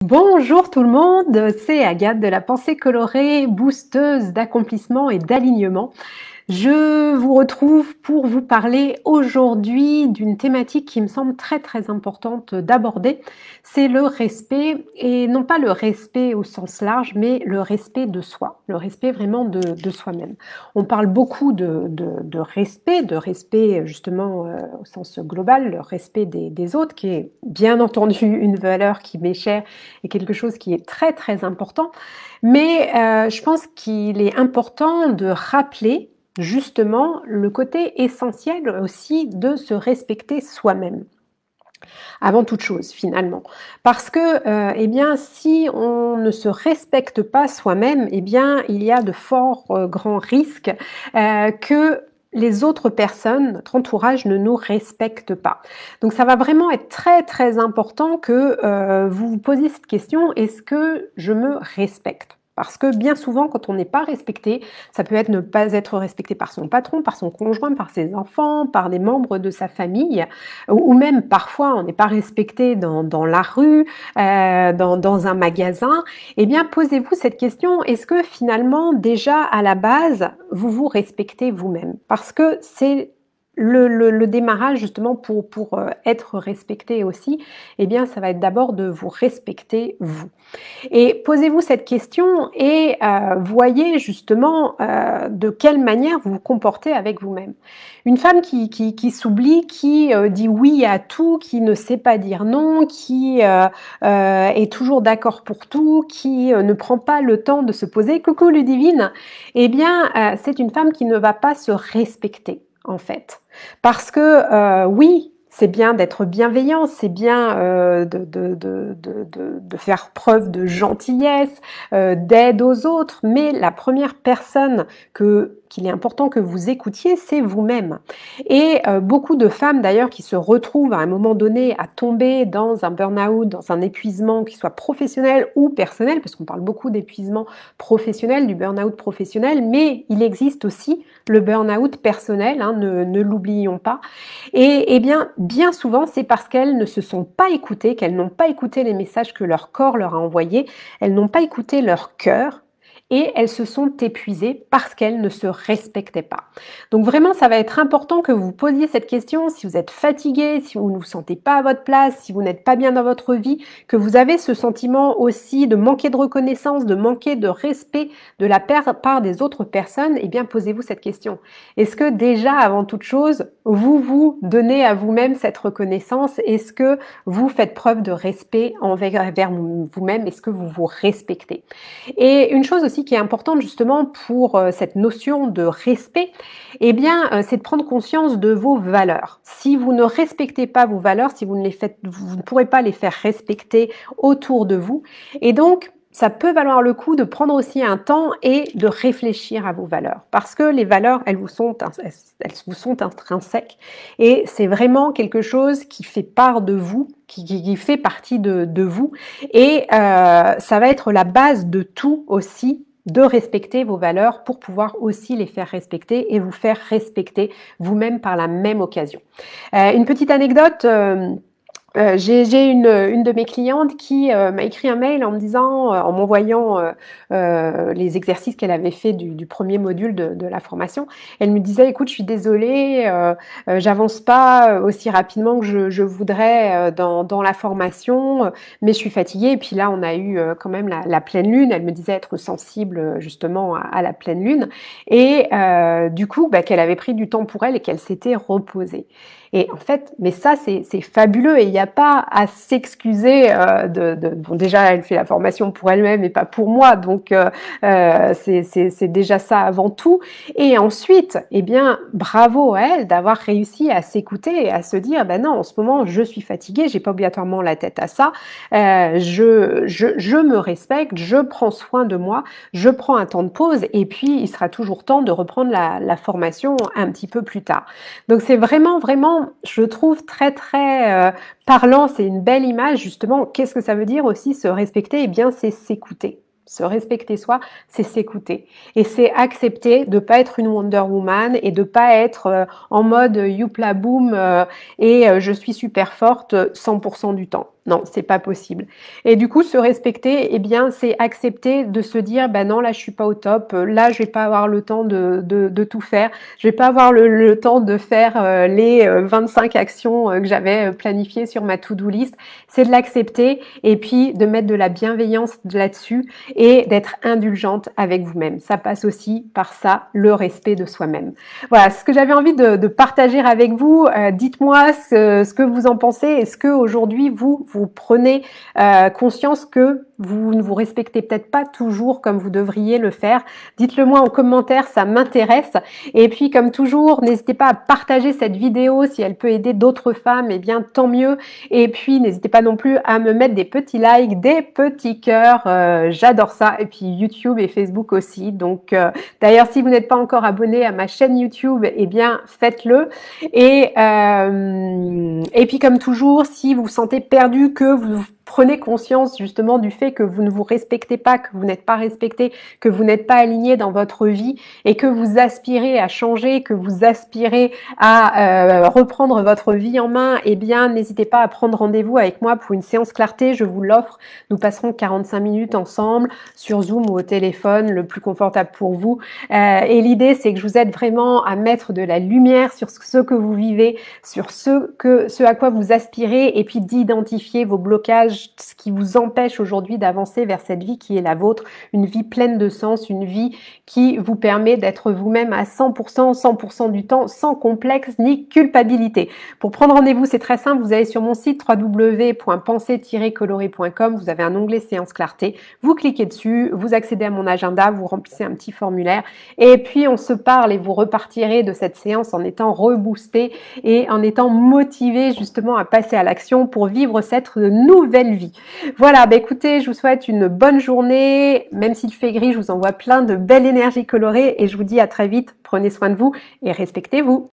Bonjour tout le monde, c'est Agathe de la pensée colorée, boosteuse d'accomplissement et d'alignement. Je vous retrouve pour vous parler aujourd'hui d'une thématique qui me semble très importante d'aborder. C'est le respect, et non pas le respect au sens large, mais le respect de soi, le respect vraiment de soi-même. On parle beaucoup de respect justement au sens global, le respect des autres, qui est bien entendu une valeur qui m'est chère et quelque chose qui est très important. Mais je pense qu'il est important de rappeler justement le côté essentiel aussi de se respecter soi-même avant toute chose finalement, parce que eh bien si on ne se respecte pas soi-même, eh bien il y a de forts grands risques que les autres personnes, notre entourage ne nous respectent pas. Donc ça va vraiment être très important que vous vous posiez cette question: est-ce que je me respecte? Parce que bien souvent, quand on n'est pas respecté, ça peut être ne pas être respecté par son patron, par son conjoint, par ses enfants, par des membres de sa famille, ou même parfois on n'est pas respecté dans la rue, dans un magasin. Eh bien, posez-vous cette question: est-ce que finalement, déjà à la base, vous vous respectez vous-même? Parce que c'est le démarrage justement pour être respecté aussi, eh bien, ça va être d'abord de vous respecter vous. Et posez-vous cette question et voyez justement de quelle manière vous vous comportez avec vous-même. Une femme qui s'oublie, qui dit oui à tout, qui ne sait pas dire non, qui est toujours d'accord pour tout, qui ne prend pas le temps de se poser, coucou Ludivine, eh bien c'est une femme qui ne va pas se respecter en fait. Parce que oui, c'est bien d'être bienveillant, c'est bien de faire preuve de gentillesse, d'aide aux autres, mais la première personne qu'il est important que vous écoutiez, c'est vous-même. Et beaucoup de femmes d'ailleurs qui se retrouvent à un moment donné à tomber dans un burn-out, dans un épuisement qui soit professionnel ou personnel, parce qu'on parle beaucoup d'épuisement professionnel, du burn-out professionnel, mais il existe aussi le burn-out personnel, hein, ne l'oublions pas. Et bien souvent, c'est parce qu'elles ne se sont pas écoutées, qu'elles n'ont pas écouté les messages que leur corps leur a envoyés, elles n'ont pas écouté leur cœur, et elles se sont épuisées parce qu'elles ne se respectaient pas. Donc vraiment, ça va être important que vous posiez cette question si vous êtes fatigué, si vous ne vous sentez pas à votre place, si vous n'êtes pas bien dans votre vie, que vous avez ce sentiment aussi de manquer de reconnaissance, de manquer de respect de la part des autres personnes, eh bien posez-vous cette question. Est-ce que déjà, avant toute chose, vous vous donnez à vous-même cette reconnaissance? Est-ce que vous faites preuve de respect envers vous-même? Est-ce que vous vous respectez? Et une chose aussi qui est importante justement pour cette notion de respect, eh bien, c'est de prendre conscience de vos valeurs. Si vous ne respectez pas vos valeurs, si vous ne pourrez pas les faire respecter autour de vous. Et donc, ça peut valoir le coup de prendre aussi un temps et de réfléchir à vos valeurs. Parce que les valeurs, elles vous sont intrinsèques. Et c'est vraiment quelque chose qui fait part de vous, qui fait partie de vous. Et ça va être la base de tout aussi, de respecter vos valeurs pour pouvoir aussi les faire respecter et vous faire respecter vous-même par la même occasion. Une petite anecdote... j'ai une de mes clientes qui m'a écrit un mail en me disant, en m'envoyant les exercices qu'elle avait fait du premier module de la formation. Elle me disait: écoute, je suis désolée, j'avance pas aussi rapidement que je voudrais dans la formation, mais je suis fatiguée. Et puis là, on a eu quand même la pleine lune. Elle me disait être sensible justement à la pleine lune. Et du coup, qu'elle avait pris du temps pour elle et qu'elle s'était reposée. Et en fait, mais ça, c'est fabuleux et il n'y a pas à s'excuser bon, déjà, elle fait la formation pour elle-même et pas pour moi, donc c'est déjà ça avant tout. Et ensuite, eh bien, bravo à elle d'avoir réussi à s'écouter et à se dire, ben non, en ce moment, je suis fatiguée, j'ai pas obligatoirement la tête à ça, je me respecte, je prends soin de moi, je prends un temps de pause et puis il sera toujours temps de reprendre la formation un petit peu plus tard. Donc c'est vraiment, je trouve très parlant, c'est une belle image justement. Qu'est-ce que ça veut dire aussi se respecter? Eh bien, c'est s'écouter. Se respecter soi, c'est s'écouter. Et c'est accepter de pas être une Wonder Woman et de pas être en mode youpla boum et je suis super forte 100% du temps. Non, c'est pas possible. Et du coup, se respecter, eh bien, c'est accepter de se dire, bah non, là, je suis pas au top. Là, je vais pas avoir le temps de tout faire. Je vais pas avoir le temps de faire les 25 actions que j'avais planifiées sur ma to-do list. C'est de l'accepter et puis de mettre de la bienveillance là-dessus et d'être indulgente avec vous-même. Ça passe aussi par ça, le respect de soi-même. Voilà, ce que j'avais envie de partager avec vous. Dites-moi ce que vous en pensez. Est-ce que aujourd'hui vous prenez conscience que vous ne vous respectez peut-être pas toujours comme vous devriez le faire? Dites-le moi en commentaire, ça m'intéresse. Et puis comme toujours, n'hésitez pas à partager cette vidéo si elle peut aider d'autres femmes, eh bien tant mieux. Et puis n'hésitez pas non plus à me mettre des petits likes, des petits cœurs. J'adore ça. Et puis YouTube et Facebook aussi. Donc d'ailleurs, si vous n'êtes pas encore abonné à ma chaîne YouTube, eh bien faites-le. Et puis comme toujours, si vous vous sentez perdu, que vous prenez conscience justement du fait que vous ne vous respectez pas, que vous n'êtes pas respecté, que vous n'êtes pas aligné dans votre vie et que vous aspirez à changer, que vous aspirez à reprendre votre vie en main, eh bien n'hésitez pas à prendre rendez-vous avec moi pour une séance clarté, je vous l'offre. Nous passerons 45 minutes ensemble sur Zoom ou au téléphone, le plus confortable pour vous. Et l'idée, c'est que je vous aide vraiment à mettre de la lumière sur ce que vous vivez, sur ce à quoi vous aspirez et puis d'identifier vos blocages, ce qui vous empêche aujourd'hui d'avancer vers cette vie qui est la vôtre, une vie pleine de sens, une vie qui vous permet d'être vous-même à 100%, 100% du temps, sans complexe ni culpabilité. Pour prendre rendez-vous, c'est très simple, vous allez sur mon site www.penser-coloré.com, vous avez un onglet séance clarté, vous cliquez dessus, vous accédez à mon agenda, vous remplissez un petit formulaire et puis on se parle et vous repartirez de cette séance en étant reboosté et en étant motivé justement à passer à l'action pour vivre cette nouvelle vie. Voilà, bah écoutez, je vous souhaite une bonne journée. Même s'il fait gris, je vous envoie plein de belles énergies colorées et je vous dis à très vite. Prenez soin de vous et respectez-vous.